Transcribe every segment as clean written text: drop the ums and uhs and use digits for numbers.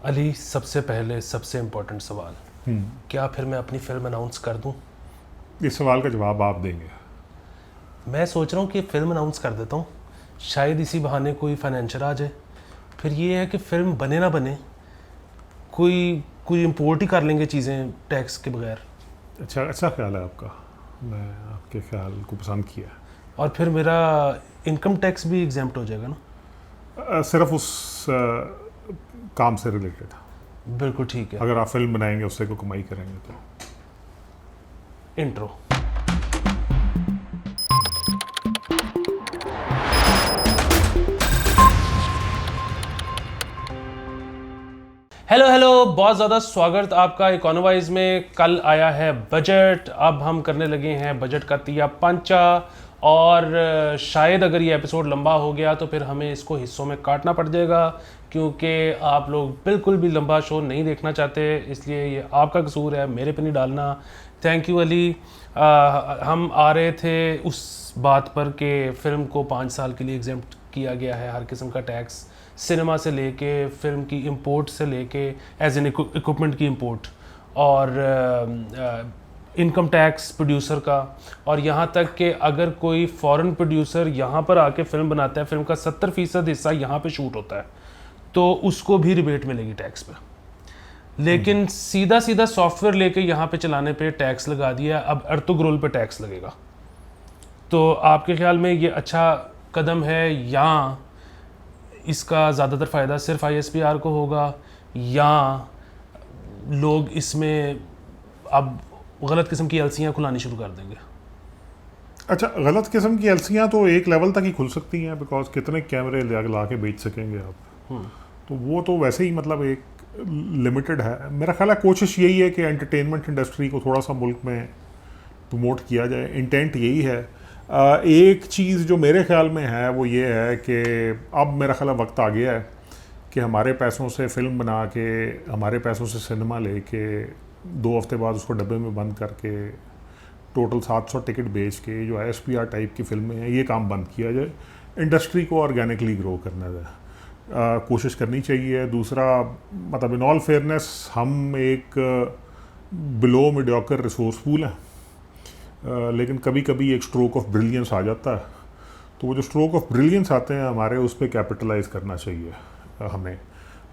अली, सबसे पहले सबसे इम्पोर्टेंट सवाल, क्या फिर मैं अपनी फिल्म अनाउंस कर दूं? इस सवाल का जवाब आप देंगे। मैं सोच रहा हूँ कि फिल्म अनाउंस कर देता हूँ, शायद इसी बहाने कोई फाइनेंशियल आ जाए। फिर ये है कि फिल्म बने ना बने, कोई कोई इम्पोर्ट ही कर लेंगे चीज़ें टैक्स के बगैर। अच्छा अच्छा ख्याल है आपका। मैं आपके ख्याल को पसंद किया। और फिर मेरा इनकम टैक्स भी एग्जेम्प्ट हो जाएगा ना। सिर्फ उस काम से रिलेटेड। बिल्कुल ठीक है। अगर आप फिल्म बनाएंगे उससे कोई कमाई करेंगे तो। इंट्रो। हेलो हेलो, बहुत ज़्यादा स्वागत आपका इकोनोवाइज में। कल आया है बजट, अब हम करने लगे हैं बजट का तिया पंचा। और शायद अगर ये एपिसोड लंबा हो गया तो फिर हमें इसको हिस्सों में काटना पड़ जाएगा, क्योंकि आप लोग बिल्कुल भी लंबा शो नहीं देखना चाहते, इसलिए ये आपका कसूर है, मेरे पे नहीं डालना। Thank you Ali. हम आ रहे थे उस बात पर कि फ़िल्म को 5 साल के लिए एग्जेम्प्ट किया गया है हर किस्म का टैक्स, सिनेमा से लेके फिल्म की इंपोर्ट से लेके एज एन इक्विपमेंट की इंपोर्ट, और इनकम टैक्स प्रोड्यूसर का। और यहाँ तक कि अगर कोई फॉरेन प्रोड्यूसर यहाँ पर आके फिल्म बनाता है, फिल्म का 70% हिस्सा यहाँ पे शूट होता है, तो उसको भी रिबेट मिलेगी टैक्स पे। लेकिन सीधा सीधा सॉफ्टवेयर लेके यहाँ पे चलाने पे टैक्स लगा दिया, अब अर्तुगरुल पे टैक्स लगेगा। तो आपके ख्याल में ये अच्छा कदम है, या इसका ज़्यादातर फ़ायदा सिर्फ ISPR को होगा, या लोग इसमें अब गलत किस्म की एलसियाँ खुलानी शुरू कर देंगे? अच्छा, गलत किस्म की एलसियाँ तो एक लेवल तक ही खुल सकती हैं, बिकॉज कितने कैमरे ला के बेच सकेंगे आप। तो वो तो वैसे ही मतलब एक लिमिटेड है। मेरा ख्याल है कोशिश यही है कि एंटरटेनमेंट इंडस्ट्री को थोड़ा सा मुल्क में प्रमोट किया जाए, इंटेंट यही है। एक चीज़ जो मेरे ख्याल में है वो ये है कि अब मेरा ख्याल वक्त आ गया है कि हमारे पैसों से फिल्म बना के, हमारे पैसों से सिनेमा लेके 2 हफ्ते बाद उसको डब्बे में बंद करके टोटल 700 टिकट बेच के जो ISPR टाइप की फिल्में हैं, ये काम बंद किया जाए। इंडस्ट्री को ऑर्गेनिकली ग्रो करना जाए, कोशिश करनी चाहिए। दूसरा, मतलब इन ऑल फेयरनेस हम एक बिलो मीडियोकर रिसोर्स पूल हैं, लेकिन कभी कभी एक स्ट्रोक ऑफ ब्रिलियंस आ जाता है। तो वो जो स्ट्रोक ऑफ ब्रिलियंस आते हैं हमारे, उस पर कैपिटलाइज करना चाहिए हमें,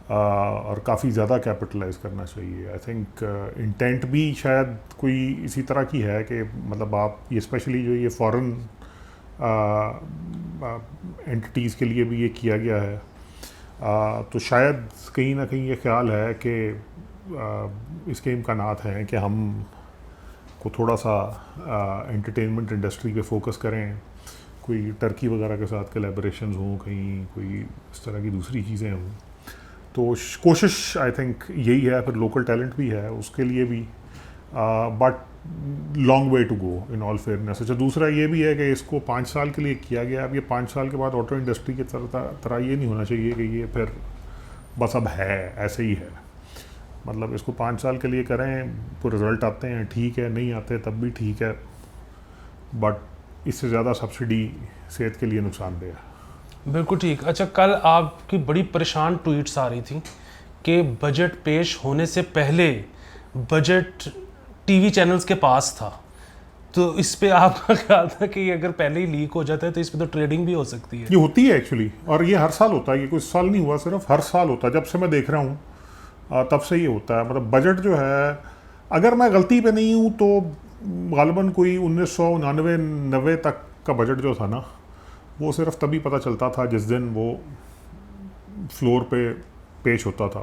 और काफ़ी ज़्यादा कैपिटलाइज करना चाहिए। आई थिंक इंटेंट भी शायद कोई इसी तरह की है कि मतलब आप ये स्पेशली जो ये फॉरेन एंटिटीज़ के लिए भी ये किया गया है। तो शायद कहीं ना कहीं ये ख्याल है कि इसके इम्कानात हैं कि हम को थोड़ा सा एंटरटेनमेंट इंडस्ट्री पे फोकस करें, कोई टर्की वगैरह के साथ कोलैबोरेशंस हों, कहीं कोई इस तरह की दूसरी चीज़ें हों। तो कोशिश आई थिंक यही है। फिर लोकल टैलेंट भी है उसके लिए भी, but long way to go in all fairness. अच्छा, दूसरा ये भी है कि इसको 5 साल के लिए किया गया। अब ये 5 साल के बाद ऑटो इंडस्ट्री की तरह ये नहीं होना चाहिए कि ये फिर बस अब है, ऐसे ही है। मतलब इसको 5 साल के लिए करें, तो रिज़ल्ट आते हैं ठीक है, नहीं आते तब भी ठीक है, बट इससे ज़्यादा सब्सिडी सेहत के लिए नुकसानदेह है। बिल्कुल ठीक। अच्छा, कल आपकी बड़ी परेशान ट्वीट्स आ रही थी कि बजट पेश होने से पहले बजट टीवी चैनल्स के पास था। तो इस पे आपका ख्याल था कि अगर पहले ही लीक हो जाता है तो इस पे तो ट्रेडिंग भी हो सकती है? ये होती है एक्चुअली, और ये हर साल होता है। ये कोई साल नहीं हुआ, सिर्फ हर साल होता है। जब से मैं देख रहा हूँ तब से ये होता है। मतलब बजट जो है, अगर मैं गलती पे नहीं हूँ तो गालिबन कोई 1999-90 तक का बजट जो था ना, वो सिर्फ तभी पता चलता था जिस दिन वो फ्लोर पे पेश होता था।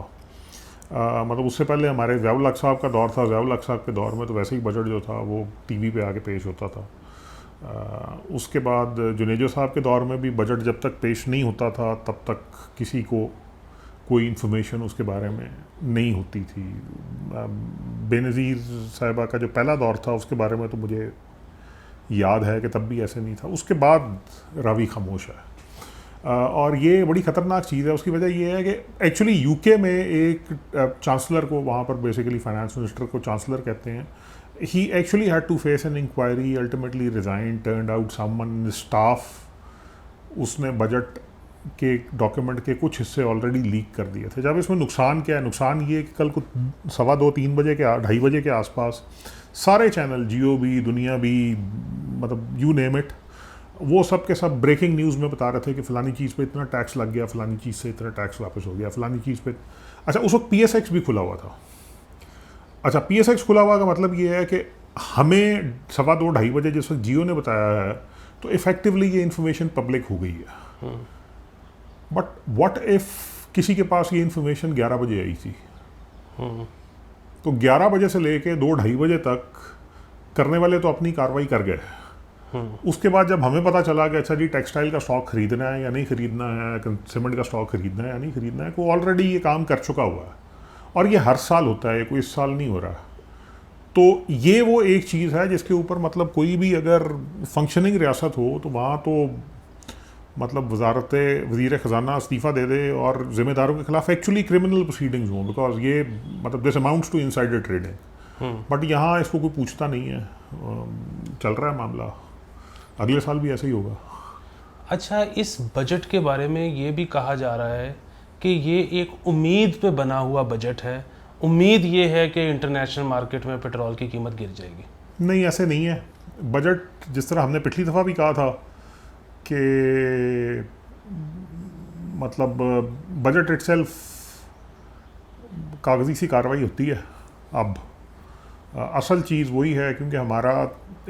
मतलब उससे पहले हमारे ज़ियाउल हक साहब का दौर था। ज़ियाउल हक साहब के दौर में तो वैसे ही बजट जो था वो टीवी पे आके पेश होता था। उसके बाद जुनेजो साहब के दौर में भी बजट जब तक पेश नहीं होता था तब तक किसी को कोई इन्फॉर्मेशन उसके बारे में नहीं होती थी। बेनज़ीर साहिबा का जो पहला दौर था उसके बारे में तो मुझे याद है कि तब भी ऐसे नहीं था। उसके बाद रावी खामोश है, और ये बड़ी ख़तरनाक चीज़ है। उसकी वजह ये है कि एक्चुअली यूके में एक चांसलर को, वहाँ पर बेसिकली फाइनेंस मिनिस्टर को चांसलर कहते हैं, he actually had to face an inquiry, ultimately resign, turned out someone in staff. उसने बजट के डॉक्यूमेंट के कुछ हिस्से ऑलरेडी लीक कर दिए थे। जब इसमें नुकसान क्या है, नुकसान ये कि कल को 2:15-3 बजे के 2:30 बजे के आसपास सारे चैनल, जियो भी, दुनिया भी, मतलब यू नेम इट, वो सब के सब ब्रेकिंग न्यूज़ में बता रहे थे कि फ़लानी चीज़ पे इतना टैक्स लग गया, फ़लानी चीज़ से इतना टैक्स वापस हो गया, फ़लानी चीज़ पे। अच्छा, उस वक्त PSX भी खुला हुआ था। अच्छा, PSX खुला हुआ का मतलब ये है कि हमें 2:15-2:30 बजे जिस वक्त जियो ने बताया है, तो इफ़ेक्टिवली ये इन्फॉर्मेशन पब्लिक हो गई है। बट व्हाट इफ़ किसी के पास ये इन्फॉर्मेशन 11 बजे आई थी, तो 11 बजे से लेके 2-2:30 बजे तक करने वाले तो अपनी कार्रवाई कर गए। उसके बाद जब हमें पता चला कि अच्छा जी टेक्सटाइल का स्टॉक खरीदना है या नहीं खरीदना है, सीमेंट का स्टॉक खरीदना है या नहीं खरीदना है, वो ऑलरेडी ये काम कर चुका हुआ है और ये हर साल होता है, कोई इस साल नहीं हो रहा। तो ये वो एक चीज़ है जिसके ऊपर मतलब कोई भी अगर फंक्शनिंग रियासत हो तो वहाँ तो मतलब वज़ीर ख़जाना इस्तीफ़ा दे दे और ज़िम्मेदारों के खिलाफ एक्चुअली क्रिमिनल प्रोसीडिंग्स हों, बिकॉज ये मतलब this amounts to insider trading. But यहाँ इसको कोई पूछता नहीं है, चल रहा है मामला, अगले साल भी ऐसे ही होगा। अच्छा, इस बजट के बारे में ये भी कहा जा रहा है कि ये एक उम्मीद पे बना हुआ बजट है। उम्मीद ये है कि इंटरनेशनल मार्केट में पेट्रोल की कीमत गिर जाएगी। नहीं, ऐसे नहीं है। बजट जिस तरह हमने पिछली दफ़ा भी कहा था कि मतलब बजट इटसेल्फ कागज़ी सी कार्रवाई होती है। अब असल चीज़ वही है, क्योंकि हमारा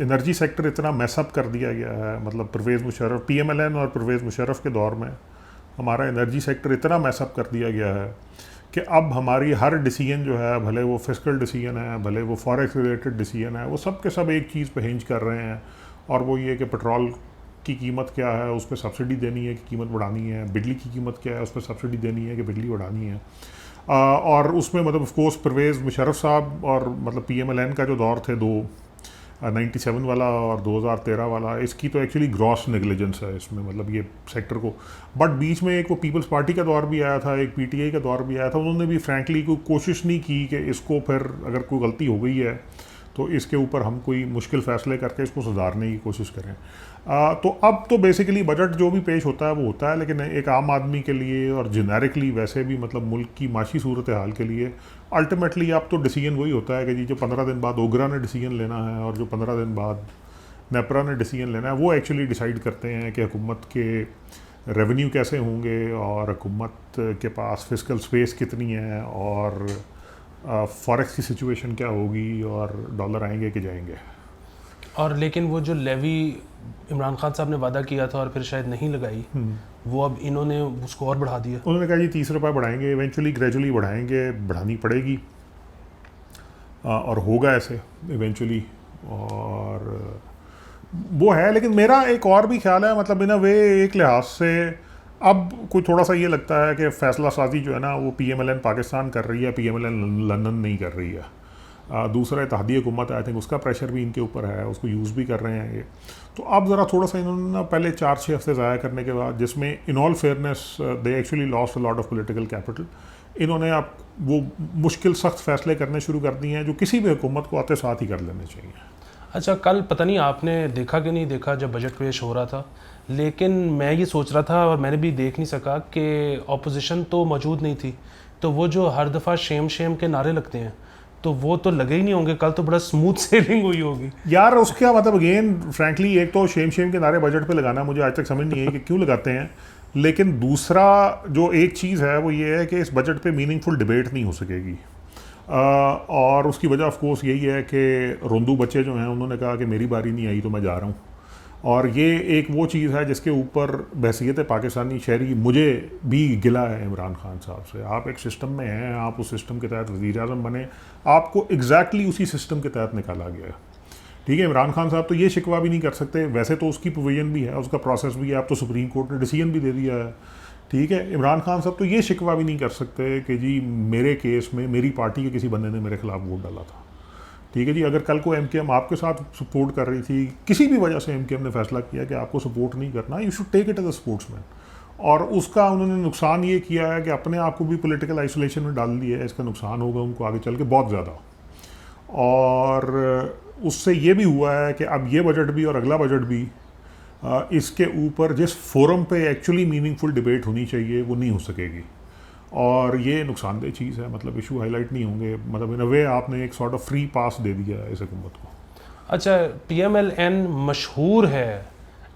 एनर्जी सेक्टर इतना मैसअप कर दिया गया है, मतलब परवेज़ मुशर्रफ, PMLN और परवेज़ मुशर्रफ के दौर में हमारा एनर्जी सेक्टर इतना मैसअप कर दिया गया है कि अब हमारी हर डिसीजन जो है, भले वो फिस्कल डिसीजन है, भले वो फॉरेक्स रिलेटेड डिसीजन है, वो सब के सब एक चीज़ पे हिंज कर रहे हैं, और वो ये कि पेट्रोल की कीमत क्या है, उस पर सब्सिडी देनी है कि कीमत बढ़ानी है, बिजली की कीमत क्या है, उस पर सब्सिडी देनी है कि बिजली बढ़ानी है। और उसमें मतलब ऑफ कोर्स परवेज़ मुशर्रफ साहब और मतलब PMLN का जो दौर थे, 97 वाला और 2013 वाला, इसकी तो एक्चुअली ग्रॉस नेग्लिजेंस है इसमें, मतलब ये सेक्टर को। बट बीच में एक वो पीपल्स पार्टी का दौर भी आया था, एक PTI का दौर भी आया था, उन्होंने भी फ्रैंकली कोई कोशिश नहीं की कि इसको फिर अगर कोई गलती हो गई है तो इसके ऊपर हम कोई मुश्किल फ़ैसले करके इसको सुधारने की कोशिश करें। तो अब तो बेसिकली बजट जो भी पेश होता है वो होता है, लेकिन एक आम आदमी के लिए और जेनेरिकली वैसे भी मतलब मुल्क की माशी सूरत हाल के लिए अल्टीमेटली अब तो डिसीजन वही होता है कि जी जो 15 दिन बाद ओगरा ने डिसीजन लेना है और जो 15 दिन बाद नेपरा ने डिसीजन लेना है, वो एक्चुअली डिसाइड करते हैं कि हुकूमत के रेवेन्यू कैसे होंगे और हुकूमत के पास फिस्कल स्पेस कितनी है और फॉरेक्स की सिचुएशन क्या होगी और डॉलर आएंगे कि जाएंगे। और लेकिन वो जो लेवी इमरान खान साहब ने वादा किया था और फिर शायद नहीं लगाई, वो अब इन्होंने उसको और बढ़ा दिया। उन्होंने कहा जी 30 रुपये बढ़ाएंगे, इवेंचुअली ग्रेजुअली बढ़ाएंगे, बढ़ानी पड़ेगी और होगा ऐसे इवेंचुअली, और वो है। लेकिन मेरा एक और भी ख्याल है, मतलब इन अ वे एक लिहाज से अब कोई थोड़ा सा ये लगता है कि फ़ैसला साजी जो है ना वो PMLN पाकिस्तान कर रही है, PMLN लंदन नहीं कर रही है। दूसरा इत्तेहादी हुकूमत है, आई थिंक उसका प्रेशर भी इनके ऊपर है, उसको यूज़ भी कर रहे हैं ये। तो अब ज़रा थोड़ा सा इन्होंने ना पहले 4-6 हफ्ते ज़ाया करने के बाद, जिसमें इन all fairness they actually lost a lot of political capital, इन्होंने अब वो मुश्किल सख्त फ़ैसले करने शुरू कर दिए हैं जो किसी भी हुकूमत को आते साथ ही कर लेने चाहिए। अच्छा, कल पता नहीं आपने देखा कि नहीं देखा जब बजट पेश हो रहा था, लेकिन मैं ये सोच रहा था और मैंने भी देख नहीं सका कि ऑपोजिशन तो मौजूद नहीं थी, तो वो जो हर दफ़ा शेम शेम के नारे लगते हैं तो वो तो लगे ही नहीं होंगे। कल तो बड़ा स्मूथ सेलिंग हुई होगी यार। उसका मतलब अगेन फ्रैंकली एक तो शेम के नारे बजट पे लगाना मुझे आज तक समझ नहीं है कि क्यों लगाते हैं, लेकिन दूसरा जो एक चीज़ है वो ये है कि इस बजट पे मीनिंगफुल डिबेट नहीं हो सकेगी। और उसकी वजह ऑफ कोर्स यही है कि रोंदू बच्चे जो हैं उन्होंने कहा कि मेरी बारी नहीं आई तो मैं जा रहा हूँ, और ये एक वो चीज़ है जिसके ऊपर बहसीयत पाकिस्तानी शहरी मुझे भी गिला है इमरान खान साहब से। आप एक सिस्टम में हैं, आप उस सिस्टम के तहत वज़ीर आज़म बने, आपको एग्जैक्टली उसी सिस्टम के तहत निकाला गया है, ठीक है। इमरान खान साहब तो ये शिकवा भी नहीं कर सकते, वैसे तो उसकी प्रोविजन भी है, उसका प्रोसेस भी है, अब तो सुप्रीम कोर्ट ने डिसीजन भी दे दिया है, ठीक है। इमरान खान साहब तो ये शिकवा भी नहीं कर सकते कि जी मेरे केस में मेरी पार्टी के किसी बंदे ने मेरे खिलाफ वोट डाला था, ठीक है जी। अगर कल को MKM आपके साथ सपोर्ट कर रही थी, किसी भी वजह से MKM ने फैसला किया कि आपको सपोर्ट नहीं करना, you should take it as a sportsman, और उसका उन्होंने नुकसान ये किया है कि अपने आप को भी पॉलिटिकल आइसोलेशन में डाल दिया है। इसका नुकसान होगा उनको आगे चल के बहुत ज़्यादा, और उससे ये भी हुआ है कि अब ये बजट भी और अगला बजट भी इसके ऊपर जिस फोरम पे एक्चुअली मीनिंगफुल डिबेट होनी चाहिए वो नहीं हो सकेगी, और ये नुकसानदेह चीज़ है। मतलब इशू हाईलाइट नहीं होंगे, मतलब इन अ वे आपने एक सॉर्ट ऑफ फ्री पास दे दिया है इस हुकूमत को। अच्छा, PMLN मशहूर है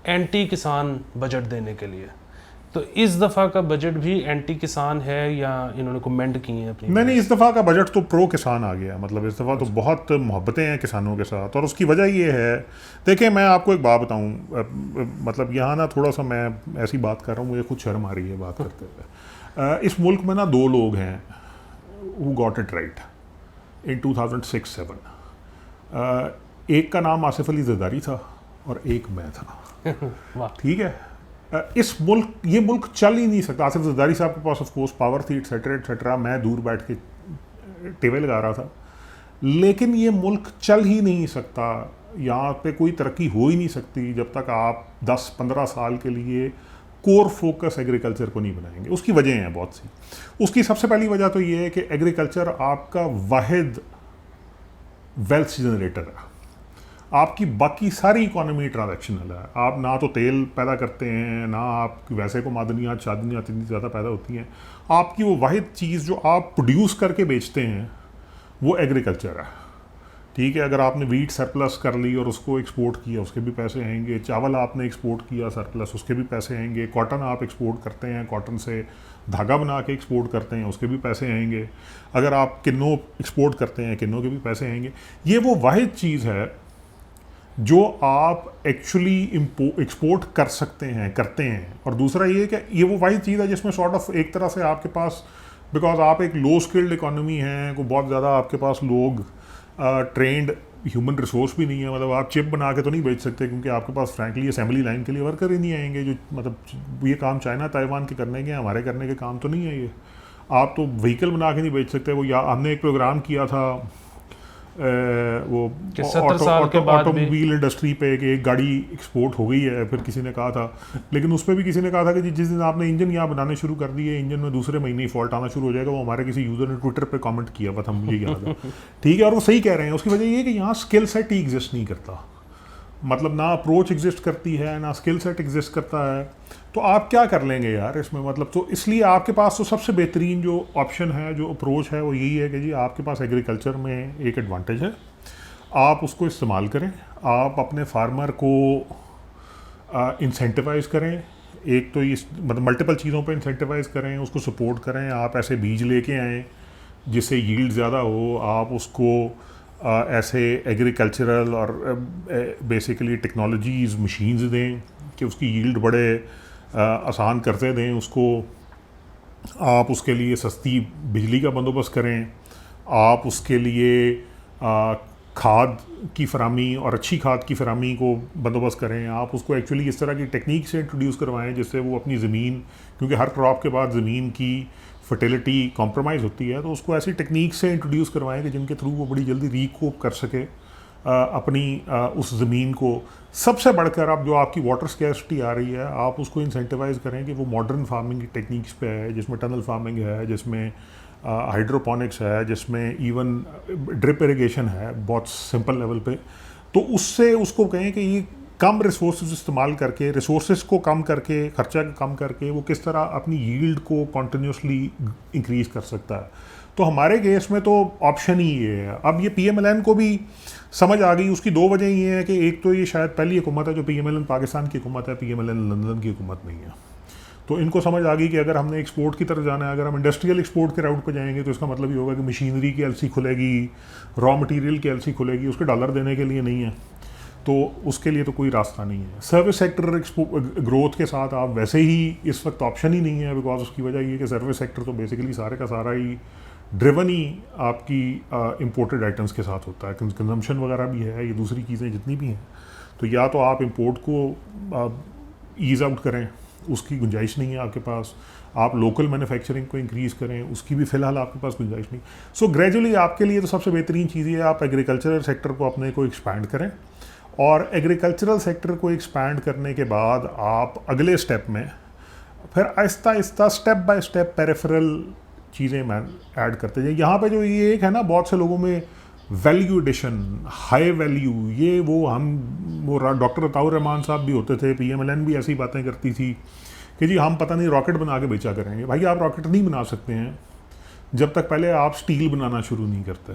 एंटी किसान बजट देने के लिए, तो इस दफ़ा का बजट भी एंटी किसान है या इन्होंने कमेंट किए हैं अपनी? नहीं, इस दफ़ा का बजट तो प्रो किसान आ गया। मतलब इस दफ़ा तो बहुत मोहब्बतें हैं किसानों के साथ, और उसकी वजह ये है, देखिए मैं आपको एक बात बताऊं, मतलब यहाँ ना थोड़ा सा मैं ऐसी बात कर रहा हूँ, मुझे खुद शर्म आ रही है बात करते हुए। इस मुल्क में ना दो लोग हैं हु गॉट इट राइट इन 2006-07। एक का नाम आसिफ अली जरदारी था और एक मैं था। ठीक है, इस मुल्क, ये मुल्क चल ही नहीं सकता। आसिफ जरदारी साहब के पास ऑफ कोर्स पावर थी, एटसेट्रा एटसेट्रा, मैं दूर बैठ के टेबल लगा रहा था, लेकिन ये मुल्क चल ही नहीं सकता, यहाँ पे कोई तरक्की हो ही नहीं सकती जब तक आप 10-15 साल के लिए कोर फोकस एग्रीकल्चर को नहीं बनाएंगे। उसकी वजह हैं बहुत सी। उसकी सबसे पहली वजह तो ये है कि एग्रीकल्चर आपका वाहिद वेल्थ जनरेटर है। आपकी बाकी सारी इकोनॉमी ट्रांजैक्शनल है। आप ना तो तेल पैदा करते हैं, ना आप वैसे को मादनियात शादनियात इतनी ज़्यादा पैदा होती हैं। आपकी वो वाहिद चीज़ जो आप प्रोड्यूस करके बेचते हैं वो एग्रीकल्चर है। ठीक है, अगर आपने वीट सरप्लस कर ली और उसको एक्सपोर्ट किया, उसके भी पैसे आएंगे। चावल आपने एक्सपोर्ट किया सरप्लस, उसके भी पैसे आएंगे। कॉटन आप एक्सपोर्ट करते हैं, कॉटन से धागा बना के एक्सपोर्ट करते हैं, उसके भी पैसे आएंगे। अगर आप किन्नों एक्सपोर्ट करते हैं, किन्नों के भी पैसे आएंगे। ये वो वाहिद चीज़ है जो आप एक्चुअली एक्सपोर्ट कर सकते हैं, करते हैं। और दूसरा ये कि ये वो वाहिद चीज़ है जिसमें सॉर्ट ऑफ एक तरह से आपके पास, बिकॉज आप एक लो स्किल्ड इकोनॉमी है, को बहुत ज़्यादा आपके पास लोग ट्रेंड ह्यूमन रिसोर्स भी नहीं है। मतलब आप चिप बना के तो नहीं बेच सकते, क्योंकि आपके पास फ्रैंकली असेंबली लाइन के लिए वर्कर ही नहीं आएंगे। जो मतलब ये काम चाइना ताइवान के करने के, हमारे करने के काम तो नहीं है ये। आप तो व्हीकल बना के नहीं बेच सकते। वो या हमने एक प्रोग्राम किया था वो 70 साल के बाद ऑटोमोबाइल इंडस्ट्री पे कि एक गाड़ी एक्सपोर्ट हो गई है, फिर किसी ने कहा था, लेकिन उस पर भी किसी ने कहा था कि जिस दिन आपने इंजन यहाँ बनाने शुरू कर दिए, इंजन में दूसरे महीने ही फॉल्ट आना शुरू हो जाएगा। वो हमारे किसी यूज़र ने ट्विटर पे कमेंट किया, बस हम मुझे याद है। ठीक है, और वो सही कह रहे हैं। उसकी वजह ये है कि यहाँ स्किल सेट ही एग्जिस्ट नहीं करता। मतलब ना अप्रोच एग्जिस्ट करती है, ना स्किल सेट एग्जिस्ट करता है। तो आप क्या कर लेंगे यार इसमें? मतलब तो इसलिए आपके पास तो सबसे बेहतरीन जो ऑप्शन है, जो अप्रोच है, वो यही है कि जी आपके पास एग्रीकल्चर में एक एडवांटेज है, आप उसको इस्तेमाल करें। आप अपने फार्मर को इंसेंटिवाइज करें। एक तो इस मतलब मल्टीपल चीज़ों पे इंसेंटिवाइज करें, उसको सपोर्ट करें। आप ऐसे बीज लेके आएँ जिससे यील्ड ज़्यादा हो। आप उसको ऐसे एग्रीकल्चरल और बेसिकली टेक्नोलॉजीज़, मशीन्स दें कि उसकी यील्ड बड़े आसान करते दें उसको। आप उसके लिए सस्ती बिजली का बंदोबस्त करें। आप उसके लिए खाद की फरामी और अच्छी खाद की फरामी को बंदोबस्त करें। आप उसको एक्चुअली इस तरह की टेक्निक से इंट्रोड्यूस करवाएं जिससे वो अपनी ज़मीन, क्योंकि हर क्रॉप के बाद ज़मीन की फर्टिलिटी कॉम्प्रोमाइज़ होती है, तो उसको ऐसी टेक्निक से इंट्रोड्यूस करवाएं कि जिनके थ्रू वो बड़ी जल्दी रिकूप कर सके अपनी उस ज़मीन को। सबसे बढ़कर अब जो आपकी वाटर स्कैर्सिटी आ रही है, आप उसको इंसेंटिवाइज करें कि वो मॉडर्न फार्मिंग की टेक्निक्स पे है, जिसमें टनल फार्मिंग है, जिसमें हाइड्रोपोनिक्स है, जिसमें इवन ड्रिप इरिगेशन है बहुत सिंपल लेवल पे। तो उससे उसको कहें कि ये कम रिसोर्सेज इस्तेमाल करके, रिसोर्सेज को कम करके, खर्चा कम करके वो किस तरह अपनी यील्ड को कॉन्टिन्यूसली इंक्रीज़ कर सकता है। तो हमारे केस में तो ऑप्शन ही ये है। अब ये PMLN को भी समझ आ गई। उसकी दो वजह ये है कि एक तो ये शायद पहली हुकूमत है जो PMLN पाकिस्तान की हुकूमत है, PMLN लंदन की हुकूमत नहीं है। तो इनको समझ आ गई कि अगर हमने एक्सपोर्ट की तरफ जाना है, अगर हम इंडस्ट्रियल एक्सपोर्ट के राउट पे जाएंगे, तो इसका मतलब ये होगा कि मशीनरी की LC खुलेगी, रॉ मटेरियल की LC खुलेगी, उसके डॉलर देने के लिए नहीं है। तो उसके लिए तो कोई रास्ता नहीं है। सर्विस सेक्टर ग्रोथ के साथ आप वैसे ही इस वक्त ऑप्शन ही नहीं है, बिकॉज उसकी वजह ये कि सर्विस सेक्टर तो बेसिकली सारे का सारा ही ड्रिवन ही आपकी इंपोर्टेड आइटम्स के साथ होता है। कंजम्पशन वगैरह भी है, ये दूसरी चीज़ें जितनी भी हैं। तो या तो आप इंपोर्ट को ईज़ आउट करें, उसकी गुंजाइश नहीं है आपके पास। आप लोकल मैन्युफैक्चरिंग को इंक्रीज़ करें, उसकी भी फ़िलहाल आपके पास गुंजाइश नहीं। सो ग्रेजुअली आपके लिए तो सबसे बेहतरीन चीज़ ये है, आप एग्रीकल्चरल सेक्टर को अपने को एक्सपैंड करें। और एग्रीकल्चरल सेक्टर को एक्सपैंड करने के बाद आप अगले स्टेप में फिर Aahista Aahista step by step peripheral चीज़ें मैं ऐड करते जाए। यहाँ पे जो ये एक है ना, बहुत से लोगों में वैल्यू एडिशन, हाई वैल्यू, ये वो डॉक्टर अताउर रहमान साहब भी होते थे, PMLN भी ऐसी बातें करती थी कि जी हम पता नहीं रॉकेट बना के बेचा करेंगे। भाई आप रॉकेट नहीं बना सकते हैं जब तक पहले आप स्टील बनाना शुरू नहीं करते,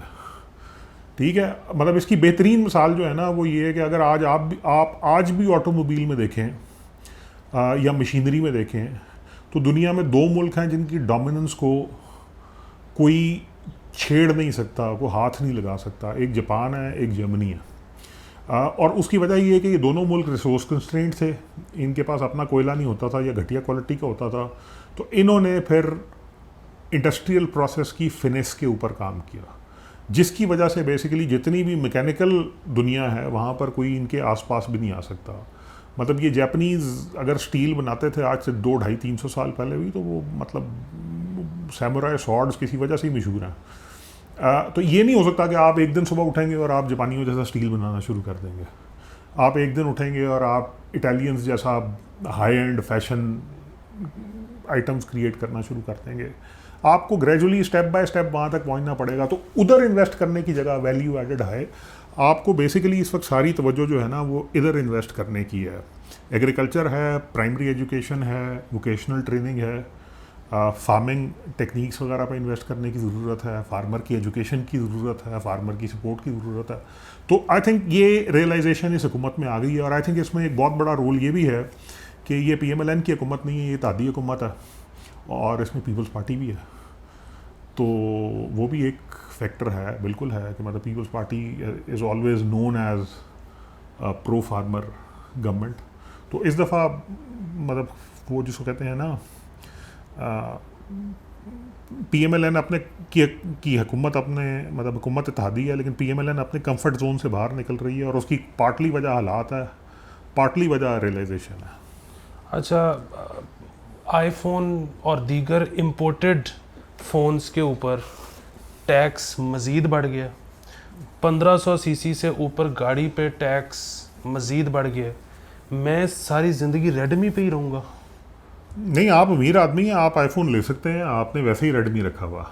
ठीक है। मतलब इसकी बेहतरीन मिसाल जो है ना वो ये है कि अगर आज आप आज भी ऑटोमोबाइल में देखें या मशीनरी में देखें तो दुनिया में 2 मुल्क हैं जिनकी डोमिनेंस को कोई छेड़ नहीं सकता, कोई हाथ नहीं लगा सकता। एक जापान है, एक जर्मनी है। और उसकी वजह ये है कि ये दोनों मुल्क रिसोर्स कंस्ट्रेंट थे, इनके पास अपना कोयला नहीं होता था या घटिया क्वालिटी का होता था, तो इन्होंने फिर इंडस्ट्रियल प्रोसेस की फिनिश के ऊपर काम किया, जिसकी वजह से बेसिकली जितनी भी मैकेनिकल दुनिया है वहाँ पर कोई इनके आसपास भी नहीं आ सकता। मतलब ये जापानीज़ अगर स्टील बनाते थे आज से 200-250-300 साल पहले भी, तो वो मतलब सैमुराई स्वॉर्ड्स किसी वजह से ही मशहूर हैं। तो ये नहीं हो सकता कि आप एक दिन सुबह उठेंगे और आप जापानियों जैसा स्टील बनाना शुरू कर देंगे। आप एक दिन उठेंगे और आप इटालियंस जैसा high and fashion items create करना शुरू कर देंगे। आपको ग्रेजुअली स्टेप बाय स्टेप वहाँ तक पहुँचना पड़ेगा। तो उधर इन्वेस्ट करने की जगह वैल्यू एडेड है, आपको बेसिकली इस वक्त सारी तवज्जो जो है ना वो इधर इन्वेस्ट करने की है। एग्रीकल्चर है, प्राइमरी एजुकेशन है, वोकेशनल ट्रेनिंग है, फार्मिंग टेक्निक्स वगैरह पे इन्वेस्ट करने की ज़रूरत है, फार्मर की एजुकेशन की ज़रूरत है, फार्मर की सपोर्ट की ज़रूरत है। तो आई थिंक ये रियलाइजेशन इस हुकूमत में आ गई है। और आई थिंक इसमें एक बहुत बड़ा रोल ये भी है कि ये PMLN की हुकूमत नहीं है, ये इत्तेहादी हुकूमत है और इसमें पीपल्स पार्टी भी है। तो वो भी एक फैक्टर है, बिल्कुल है कि मतलब people's party is always known as pro farmer government. तो इस दफ़ा मतलब वो जिसको कहते हैं ना PMLN अपने की हुकूमत अपने मतलब हुकूमत इत्तेहादी है, लेकिन PMLN अपने कंफर्ट जोन से बाहर निकल रही है और उसकी पार्टली वजह हालात है, पार्टली वजह रियलाइजेशन है। अच्छा, आईफोन और दीगर इम्पोर्टेड फ़ोन्स के ऊपर टैक्स मज़ीद बढ़ गया। 1500 सीसी से ऊपर गाड़ी पे टैक्स मज़ीद बढ़ गया। मैं सारी ज़िंदगी रेडमी पे ही रहूँगा। नहीं, आप अमीर आदमी हैं, आप आईफोन ले सकते हैं, आपने वैसे ही रेडमी रखा हुआ।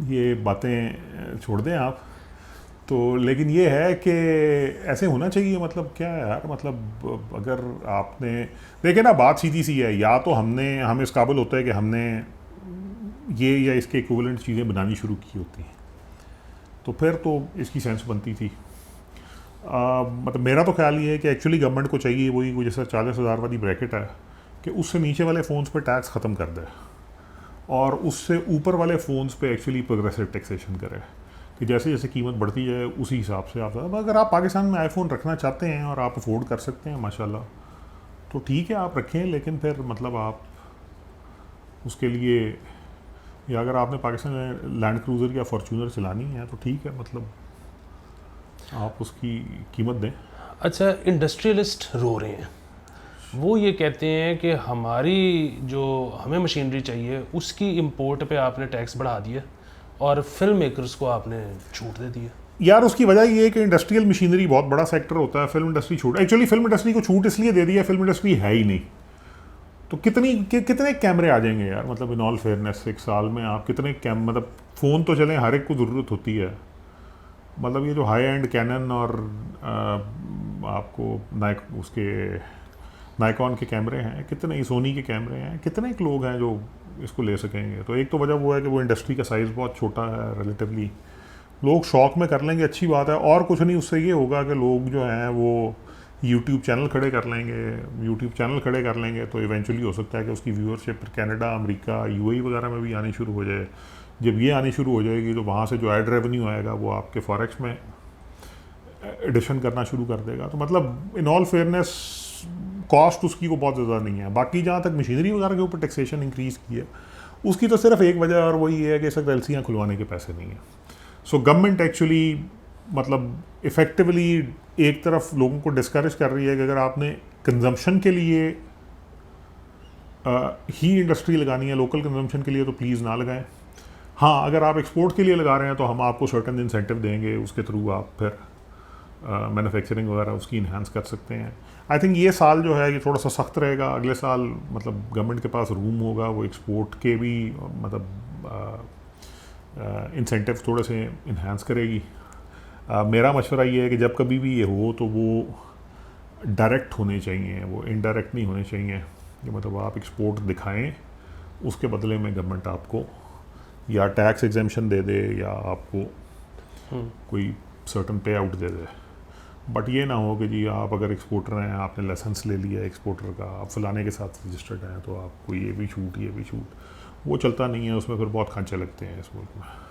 ये बातें छोड़ दें आप तो। लेकिन ये है कि ऐसे होना चाहिए। मतलब क्या है यार, मतलब अगर आपने देखे ना, बात सीधी सी है, या तो हम इस काबिल होते हैं कि हमने ये या इसके इक्विवेलेंट चीज़ें बनानी शुरू की होती हैं, तो फिर तो इसकी सेंस बनती थी। मतलब मेरा तो ख्याल ये है कि एक्चुअली गवर्नमेंट को चाहिए वही कोई जैसा 40,000 वाली ब्रैकेट है कि उससे नीचे वाले फ़ोन्स पे टैक्स ख़त्म कर दे और उससे ऊपर वाले फ़ोन्स पे एक्चुअली प्रोग्रेसिव टैक्सेशन करे, कि जैसे जैसे कीमत बढ़ती जाए उसी हिसाब से आप, अगर आप पाकिस्तान में आईफोन रखना चाहते हैं और आप अफोर्ड कर सकते हैं माशाल्लाह, तो ठीक है आप रखें। लेकिन फिर मतलब आप उसके लिए, या अगर आपने पाकिस्तान में लैंड क्रूज़र या फॉर्चूनर चलानी है तो ठीक है, मतलब आप उसकी कीमत दें। अच्छा, इंडस्ट्रियलिस्ट रो रहे हैं, वो ये कहते हैं कि हमें मशीनरी चाहिए उसकी इंपोर्ट पे आपने टैक्स बढ़ा दिया और फिल्म मेकर्स को आपने छूट दे दी। यार उसकी वजह ये है कि इंडस्ट्रियल मशीनरी बहुत बड़ा सेक्टर होता है, फिल्म इंडस्ट्री छूट, एक्चुअली फिल्म इंडस्ट्री को छूट इसलिए दे दी है, फिल्म इंडस्ट्री है ही नहीं। तो कितने कैमरे आ जाएंगे यार, मतलब इन ऑल फेयरनेस एक साल में आप कितने मतलब फ़ोन तो चलें, हर एक को ज़रूरत होती है। मतलब ये जो हाई एंड कैनन और आपको नाइकॉन के कैमरे हैं, कितने सोनी के कैमरे हैं, कितने एक लोग हैं जो इसको ले सकेंगे। तो एक तो वजह वो है कि वो इंडस्ट्री का साइज़ बहुत छोटा है रिलेटिवली, लोग शौक में कर लेंगे, अच्छी बात है। और कुछ नहीं, उससे ये होगा कि लोग जो हैं वो यूट्यूब चैनल खड़े कर लेंगे तो इवेंचुअली हो सकता है कि उसकी व्यूअरशिप कनाडा, अमेरिका, UAE वगैरह में भी आनी शुरू हो जाए। जब ये आनी शुरू हो जाएगी तो वहाँ से जो एड रेवेन्यू आएगा वो आपके फॉरेक्स में एडिशन करना शुरू कर देगा। तो मतलब इन ऑल फेयरनेस कॉस्ट उसकी को बहुत ज़्यादा नहीं है। बाकी जहाँ तक मशीनरी वगैरह के ऊपर टैक्सेशन इंक्रीज़ की है उसकी तो सिर्फ एक वजह और वही है कि इस वक्त एलसीयाँ खुलवाने के पैसे नहीं हैं। सो गवर्नमेंट एक्चुअली मतलब इफ़ेक्टिवली एक तरफ लोगों को डिस्करेज कर रही है कि अगर आपने कंजम्पशन के लिए ही इंडस्ट्री लगानी है, लोकल कंजम्पशन के लिए, तो प्लीज़ ना लगाएं। हाँ, अगर आप एक्सपोर्ट के लिए लगा रहे हैं तो हम आपको सर्टेन इंसेंटिव देंगे, उसके थ्रू आप फिर मैन्युफैक्चरिंग वगैरह उसकी इन्हांस कर सकते हैं। आई थिंक ये साल जो है ये थोड़ा सा सख्त रहेगा। अगले साल मतलब गवर्नमेंट के पास रूम होगा, वो एक्सपोर्ट के भी मतलब इंसेंटिव थोड़े से इन्हांस करेगी। मेरा मशवरा ये है कि जब कभी भी ये हो तो वो डायरेक्ट होने चाहिए, वो इनडायरेक्ट नहीं होने चाहिए। कि मतलब आप एक्सपोर्ट दिखाएं, उसके बदले में गवर्नमेंट आपको या टैक्स एग्जेम्पशन दे दे या आपको कोई सर्टन पे आउट दे दे। बट ये ना हो कि जी आप अगर एक्सपोर्टर हैं, आपने लाइसेंस ले लिया एक्सपोर्टर का, आप फलाने के साथ रजिस्टर्ड हैं, तो आपको ये भी छूट, वो चलता नहीं है। उसमें फिर बहुत खर्चे लगते हैं इस मुल्क में।